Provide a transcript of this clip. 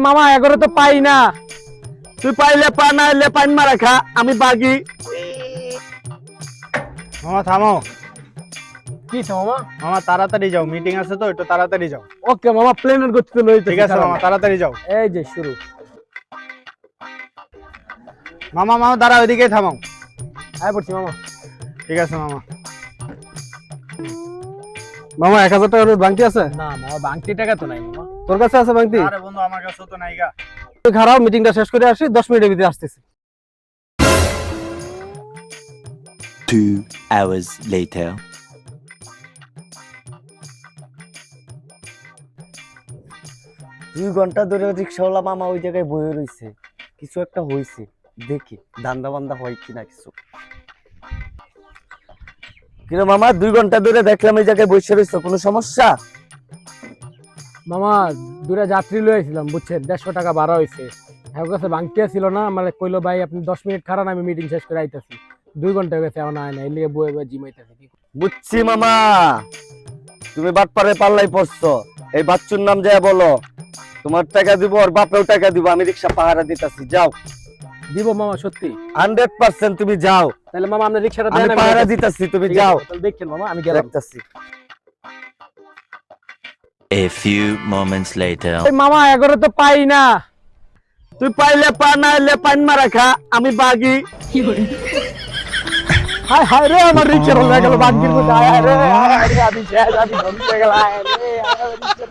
মামা এগরে তো পাই না। তুই পাইলে পা, না হইলে পাইন মারা খা, আমি বাগি। মামা থামো। কি মামা? মামা তাড়াতাড়ি যাও, মিটিং আছে তো, একটু তাড়াতাড়ি যাও। ওকে মামা, প্লেনের গতিতে লইতে। ঠিক আছে মামা, তাড়াতাড়ি যাও। এই যে শুরু। মামা মামা দাঁড়াও, ওইদিকেই থামাও। আয় পড়ছি মামা। ঠিক আছে মামা। মামা 1000 টাকা বাংতি আছে? না মামা, বাংতি টাকা তো নাই মামা। তোর কাছে আছে বাংতি? আরে বন্ধু, আমার কাছে তো নাইগা। তুই খারাপ, মিটিংটা শেষ করে আসি, 10 মিনিটের ভিতরে আসতেছি। 2 hours later. 2 ঘন্টা ধরে রিক্সাওয়ালা মামা ওই জায়গায় বয়ে রইছে, কিছু একটা হইছে, দেখি ধান্দা বান্দা হয় কিনা কিছু। কিরে মামা, 2 ঘন্টা ধরে দেখলাম এই জায়গায় বসে রইছো, কোনো সমস্যা? মামা দূরে যাত্রী লই আইছিলাম, বুঝছেন, 150 টাকা ভাড়া হইছে। আমার কাছে বাংতি ছিল না, মানে কইলো ভাই আপনি 10 মিনিট খারান, আমি মিটিং শেষ করে আইতাছি। 2 ঘন্টা হয়ে গেছে, এখন আয় না, এই লিগে বয়ে বয়ে জিমাইতাছি। বুঝছি মামা, তুমি বাটপারে পাল্লাই পড়ছো। এই বাচ্চুর নাম যায় বলো, তোমার টাকা দিব, আর বাপেও টাকা দিব, আমি রিক্সা পাহারা দিতাছি, যাও। দিব মামা, সত্যি 100% তুমি যাও। তাহলে মামা আপনি রিকশাটা আমি দেন, পাহারা দিতাছি, তুমি যাও। দেখেন মামা, আমি গেলাম। দেখতাছি। A few moments later. এই মামা এগরে তো পাই না। তুই পাইলে পা, না হইলে পাইন মারা খা, আমি বাগি। হায় হায় রে, আমার রিকশা হয়ে গেল বাংতির মধ্যে। হায় হায় রে, হায় হায় রে, আমি শেষ, আমি ধ্বংস হয়ে গেল। হায় রে, হায় রে, রিকশা